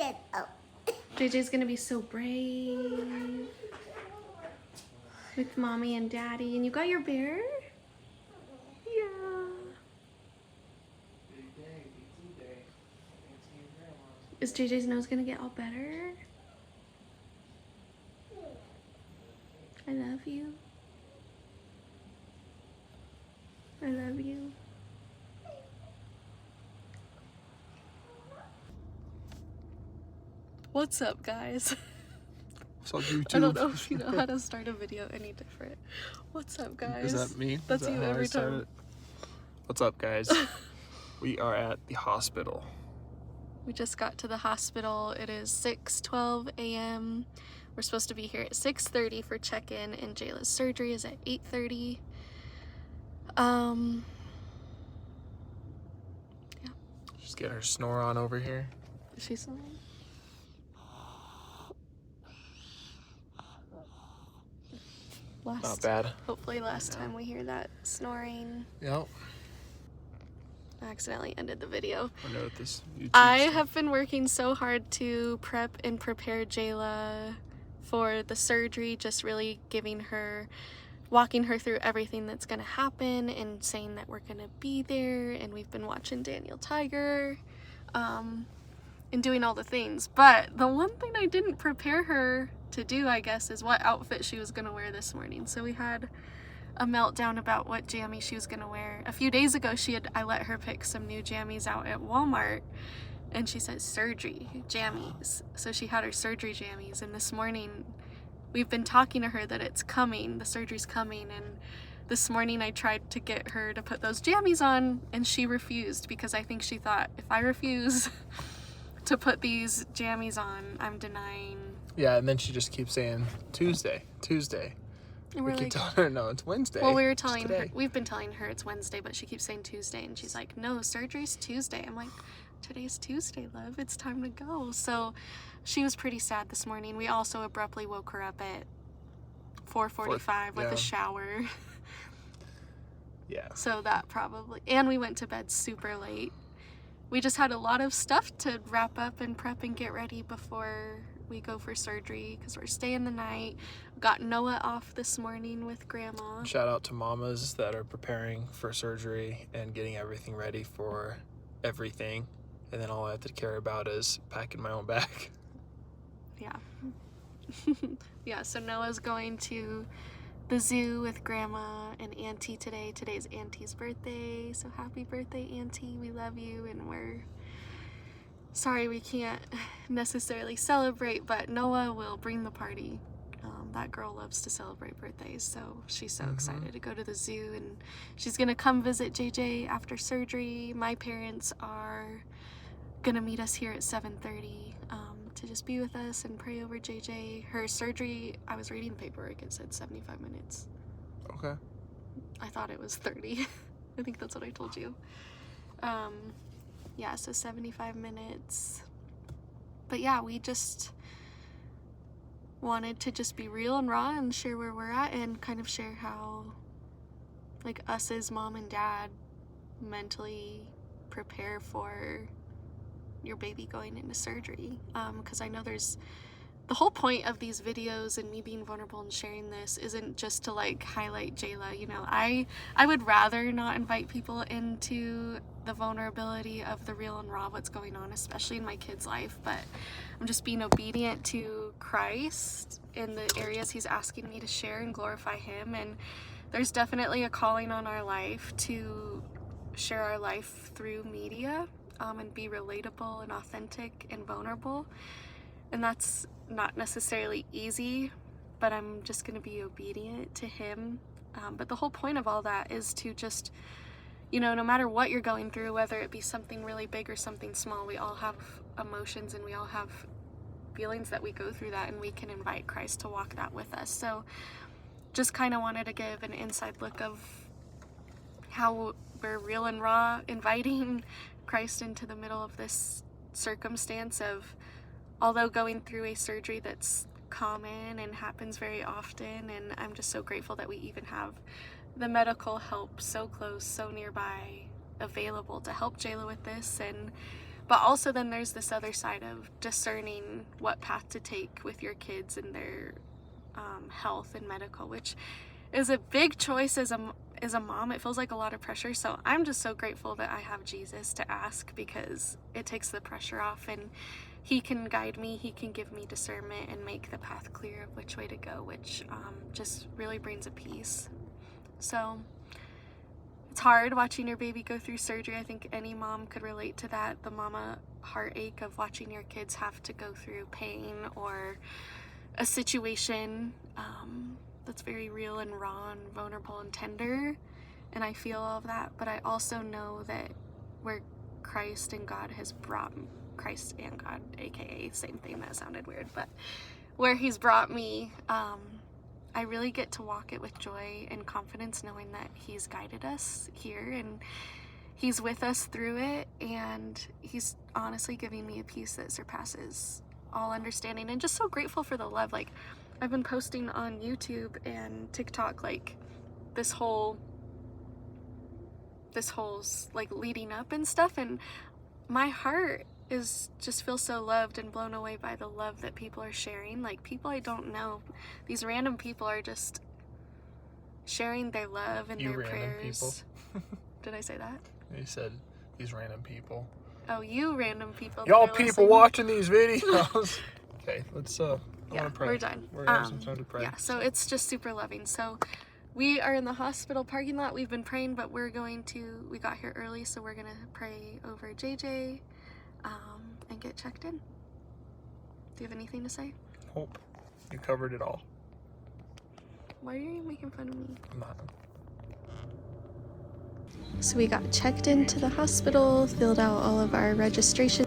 said, oh. JJ's gonna be so brave with mommy and daddy. And you got your bear? Yeah. Is JJ's nose gonna get all better? I love you. I love you. What's up, guys? What's up, YouTube? I don't know if you know how to start a video any different. What's up, guys? Is that me? That's Is that you how every I started? time. What's up, guys? We are at the hospital. We just got to the hospital. It is 6:12 a.m. We're supposed to be here at 6:30 for check-in, and Jayla's surgery is at 8:30. Yeah. Just get her snore on over here. Is she snoring? Not bad. Hopefully last time we hear that snoring. Yep. I accidentally ended the video. I know this YouTube I stuff. have been working so hard to prep and prepare Jayla for the surgery, just really walking her through everything that's gonna happen and saying that we're gonna be there, and we've been watching Daniel Tiger and doing all the things. But the one thing I didn't prepare her to do, I guess, is what outfit she was gonna wear this morning. So we had a meltdown about what jammies she was gonna wear. A few days ago I let her pick some new jammies out at Walmart, and she said surgery jammies. So she had her surgery jammies, and this morning we've been talking to her that it's coming, the surgery's coming, and this morning I tried to get her to put those jammies on, and she refused because I think she thought, if I refuse to put these jammies on, I'm denying. Yeah, and then she just keeps saying Tuesday. And We we're keep like, telling her, no, it's Wednesday. well, we've been telling her it's Wednesday, but she keeps saying Tuesday, and she's like, no, surgery's Tuesday. I'm like, today's Tuesday, love, it's time to go. So she was pretty sad this morning. We also abruptly woke her up at 4:45 with a shower. Yeah. So that probably, and we went to bed super late. We just had a lot of stuff to wrap up and prep and get ready before we go for surgery because we're staying the night. Got Noah off this morning with grandma. Shout out to mamas that are preparing for surgery and getting everything ready for everything. And then all I have to care about is packing my own bag. Yeah. Yeah, so Noah's going to the zoo with grandma and auntie today. Today's auntie's birthday. So happy birthday, auntie. We love you, and we're sorry we can't necessarily celebrate, but Noah will bring the party. That girl loves to celebrate birthdays, so she's so excited to go to the zoo, and she's gonna come visit JJ after surgery. My parents are gonna meet us here at 7:30 to just be with us and pray over JJ. Her surgery, I was reading the paperwork, it said 75 minutes. Okay. I thought it was 30. I think that's what I told you. Yeah, so 75 minutes. But yeah, we just wanted to just be real and raw and share where we're at and kind of share how, like, us as mom and dad mentally prepare for your baby going into surgery. Because I know the whole point of these videos and me being vulnerable and sharing this isn't just to like highlight Jayla. You know, I would rather not invite people into the vulnerability of the real and raw what's going on, especially in my kid's life, but I'm just being obedient to Christ in the areas he's asking me to share and glorify him. And there's definitely a calling on our life to share our life through media, and be relatable and authentic and vulnerable. And that's not necessarily easy, but I'm just going to be obedient to him. But the whole point of all that is to just, you know, no matter what you're going through, whether it be something really big or something small, we all have emotions and we all have feelings that we go through that, and we can invite Christ to walk that with us. So just kind of wanted to give an inside look of how we're real and raw, inviting Christ into the middle of this circumstance of, although going through a surgery that's common and happens very often, and I'm just so grateful that we even have the medical help so close, so nearby, available to help Jayla with this. But also then there's this other side of discerning what path to take with your kids and their health and medical, which is a big choice as a mom. It feels like a lot of pressure. So I'm just so grateful that I have Jesus to ask, because it takes the pressure off, and he can guide me, he can give me discernment and make the path clear of which way to go, which just really brings a peace. So it's hard watching your baby go through surgery. I think any mom could relate to that, the mama heartache of watching your kids have to go through pain or a situation that's very real and raw and vulnerable and tender, and I feel all of that. But I also know that where Christ and God has brought Christ and God, aka same thing, that sounded weird, but where he's brought me, I really get to walk it with joy and confidence, knowing that he's guided us here and he's with us through it, and he's honestly giving me a peace that surpasses all understanding. And just so grateful for the love. Like, I've been posting on YouTube and TikTok like this whole like leading up and stuff, and my heart is just feels so loved and blown away by the love that people are sharing. Like, people I don't know, these random people are just sharing their love and their prayers. Did I say that? You said these random people. Oh, you random people. Y'all people watching these videos. Okay, let's I wanna pray. We're done. We're gonna have some time to pray. Yeah, so it's just super loving. So we are in the hospital parking lot. We've been praying, but we got here early, so we're gonna pray over JJ and get checked in. Do you have anything to say? Hope you covered it all. Why are you making fun of me? I'm not. So we got checked into the hospital, filled out all of our registration.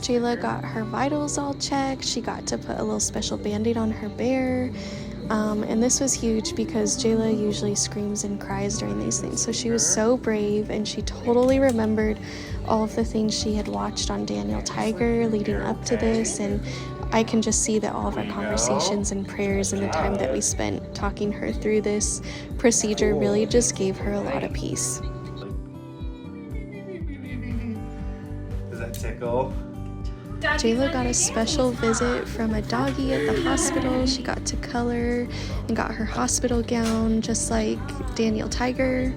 Jayla got her vitals all checked. She got to put a little special band-aid on her bear. And this was huge because Jayla usually screams and cries during these things. So she was so brave, and she totally remembered all of the things she had watched on Daniel Tiger leading up to this. And I can just see that all of our conversations and prayers and the time that we spent talking her through this procedure really just gave her a lot of peace. Does that tickle? Jayla got a special visit from a doggy at the hospital. She got to color and got her hospital gown just like Daniel Tiger.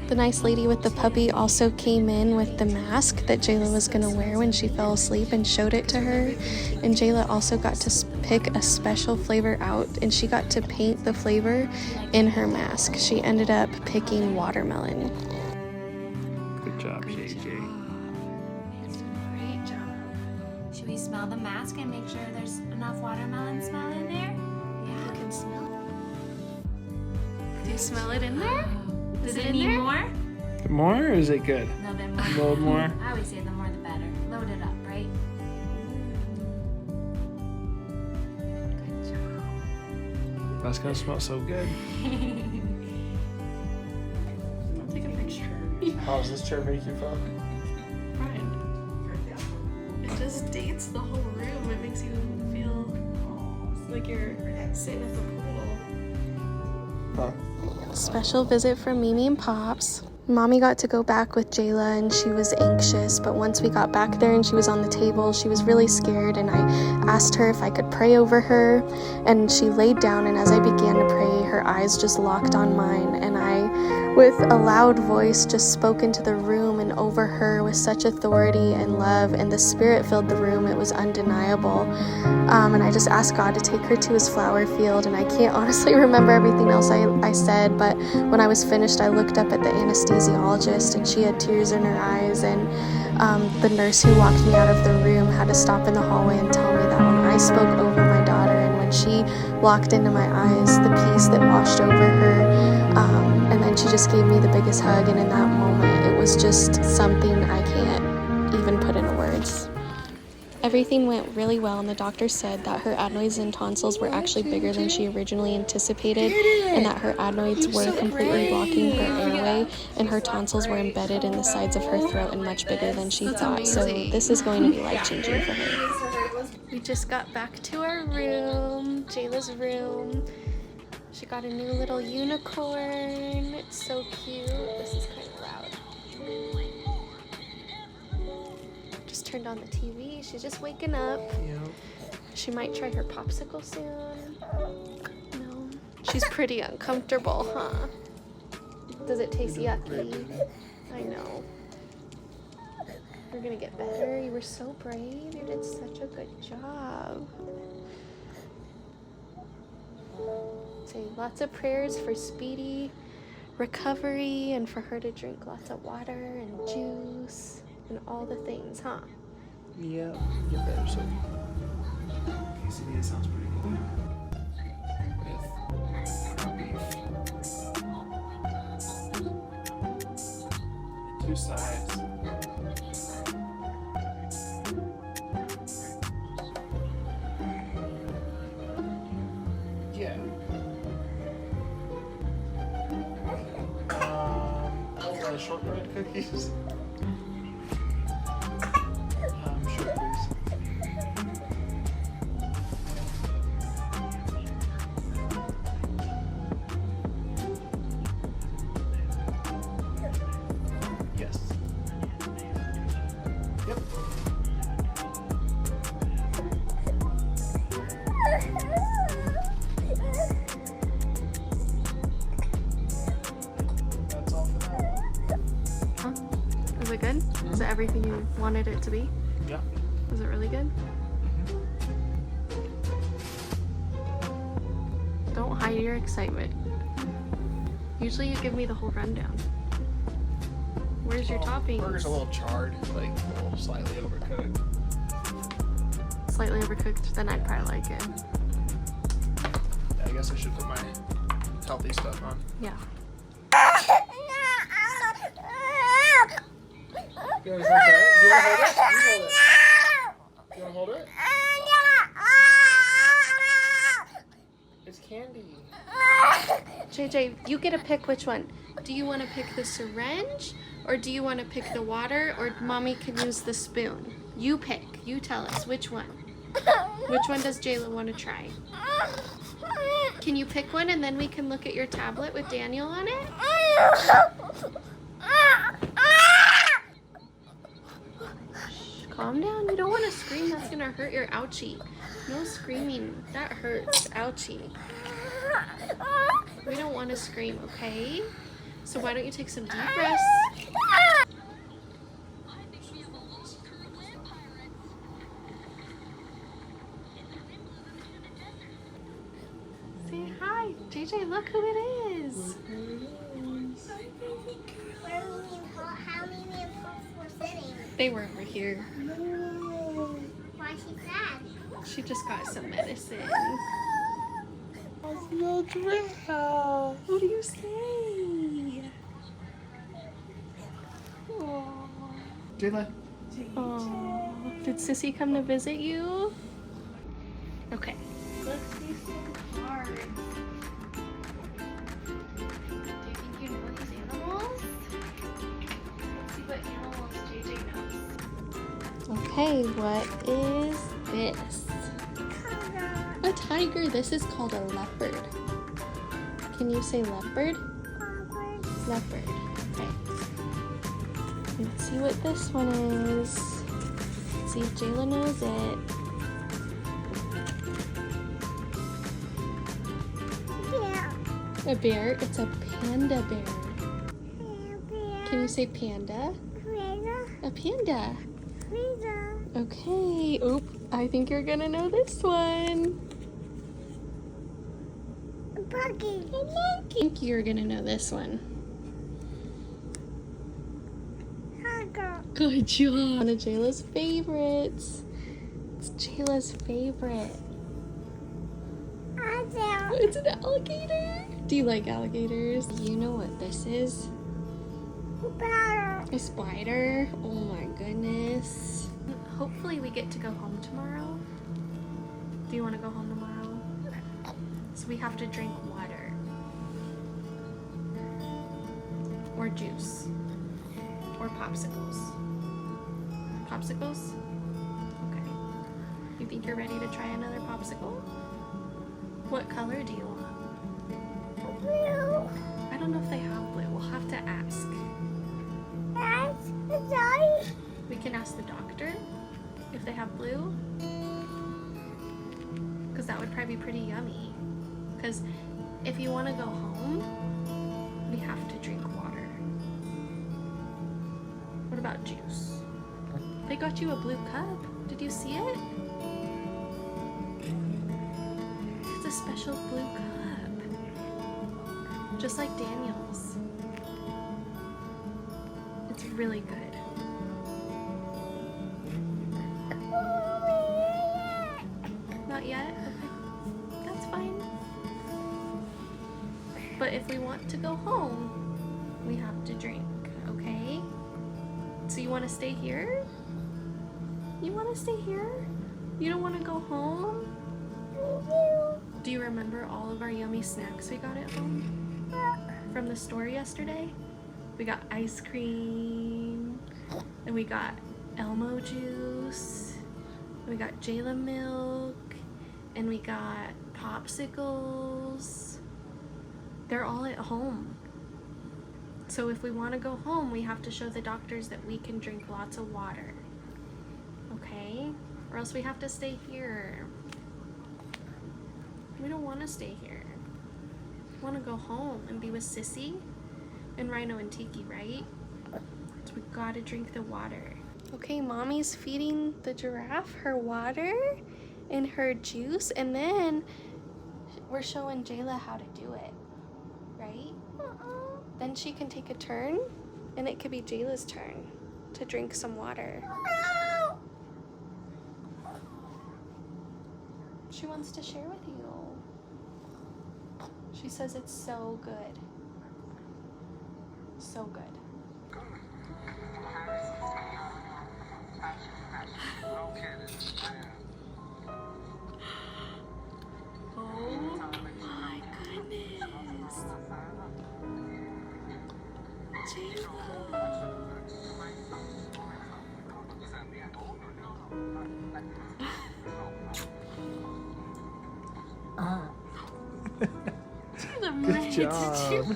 The nice lady with the puppy also came in with the mask that Jayla was going to wear when she fell asleep and showed it to her. And Jayla also got to pick a special flavor out, and she got to paint the flavor in her mask. She ended up picking watermelon. Good job, JJ. Great job. Should we smell the mask and make sure there's enough watermelon smell in there? Yeah. You can smell. Do you smell it in there? Does it need more? More, or is it good? No, then more. A little more? I always say the more the better. Load it up, right? Good job. That's gonna smell so good. I'll take a picture. How does this chair make you feel? Fine. It just dates the whole room. It makes you feel like you're sitting at the pool. Huh? Special visit from Mimi and Pops. Mommy got to go back with Jayla, and she was anxious, but once we got back there and she was on the table, she was really scared, and I asked her if I could pray over her, and she laid down, and as I began to pray, her eyes just locked on mine, and I, with a loud voice, just spoke into the room and over her with such authority and love, and the Spirit filled the room. It was undeniable, and I just asked God to take her to his flower field, and I can't honestly remember everything else I said, but when I was finished, I looked up at the anesthesiologist, and she had tears in her eyes, and the nurse who walked me out of the room had to stop in the hallway and tell me that when I spoke over my daughter and when she looked into my eyes, the peace that washed over her, and then she just gave me the biggest hug, and in that moment, it was just something I can't even put into words. Everything went really well, and the doctor said that her adenoids and tonsils were actually bigger than she originally anticipated, and that her adenoids were completely blocking her airway, and her tonsils were embedded in the sides of her throat and much bigger than she thought. So this is going to be life-changing for her. We just got back to our room, Jayla's room. She got a new little unicorn. It's so cute. This is kind of loud. Just turned on the TV. She's just waking up. Yeah. She might try her popsicle soon. No. She's pretty uncomfortable, huh? Does it taste yucky? I know. You're gonna get better. You were so brave. You did such a good job. Say lots of prayers for speedy recovery and for her to drink lots of water and juice and all the things, huh? Yeah. Get better soon. Quesadilla sounds pretty good. With ground beef. 2 sides. Yeah. All the shortbread cookies. Sure, please. Yes. Yep. That's all for now. Huh? Is it good? Is it everything you wanted it to be? Yeah. Was it really good? Don't hide your excitement. Usually you give me the whole rundown. Where's your toppings? Burger's a little charred, like a little slightly overcooked. Slightly overcooked, then I'd probably like it. Yeah, I guess I should put my healthy stuff on. Yeah. You want to hold it? You want to hold it? You hold it. You want to hold it? It's candy. JJ, you get to pick which one. Do you want to pick the syringe, or do you want to pick the water, or mommy can use the spoon? You pick. You tell us which one. Which one does Jayla want to try? Can you pick one and then we can look at your tablet with Daniel on it? Shh, calm down. You don't want to scream. That's going to hurt your ouchie. No screaming. That hurts. Ouchie. We don't want to scream, okay? So why don't you take some deep breaths? Say hi. JJ, look who it is. How many folks were sitting? They were over here. Why is she sad? She just got some medicine. What What do you say? Aww. Jayla. Aww. Did Sissy come to visit you? Okay. Let's see some cards. Do you think you know these animals? Let's see what animals JJ knows. Okay, what is this? A tiger. This is called a leopard. Can you say leopard? Leopard. Okay. Let's see what this one is. See if Jayla knows it. Yeah. A bear. It's a panda bear. Can you say panda? A panda. Okay. Oop. I think you're gonna know this one. A monkey. A monkey. I think you're gonna know this one. Good job. One of Jayla's favorites. It's Jayla's favorite. It's an alligator. Do you like alligators? You know what this is? A spider. Oh my goodness. hopefully we get to go home tomorrow. Do you want to go home tomorrow? So we have to drink water. Or juice. Or popsicles. Popsicles? Okay. You think you're ready to try another popsicle? What color do you want? Blue. I don't know if they have blue. We'll have to ask. That's sorry. We can ask the doctor if they have blue. Because that would probably be pretty yummy. Because if you want to go home, we have to drink water. What about juice? They got you a blue cup. Did you see it? It's a special blue cup. Just like Daniel's. It's really good. Not yet? Okay. That's fine. But if we want to go home, we have to drink, okay? So you want to stay here? You want to stay here? You don't want to go home? Do you remember all of our yummy snacks we got at home? From the store yesterday? We got ice cream, and we got Elmo juice, and we got Jayla milk, and we got popsicles. They're all at home. So if we want to go home, we have to show the doctors that we can drink lots of water. Okay? Or else we have to stay here. We don't want to stay here. We want to go home and be with Sissy and Rhino and Tiki, right? So we gotta drink the water. Okay, Mommy's feeding the giraffe her water and her juice, and then we're showing Jayla how to do it, right? Then she can take a turn, and it could be Jayla's turn to drink some water. She wants to share with you. She says it's so good. So good. Oh my goodness. Good job.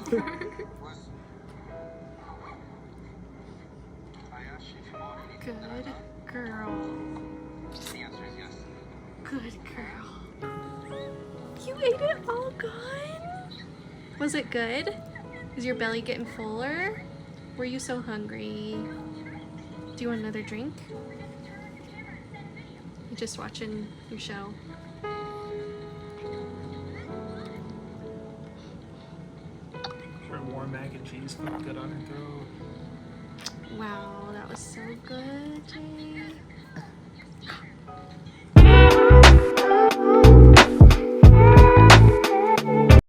Good girl. Good girl. You ate it all gone? Was it good? Is your belly getting fuller? Were you so hungry? Do you want another drink? You just watching your show? Her warm mac and cheese felt good on her throat. Wow, that was so good, Jay.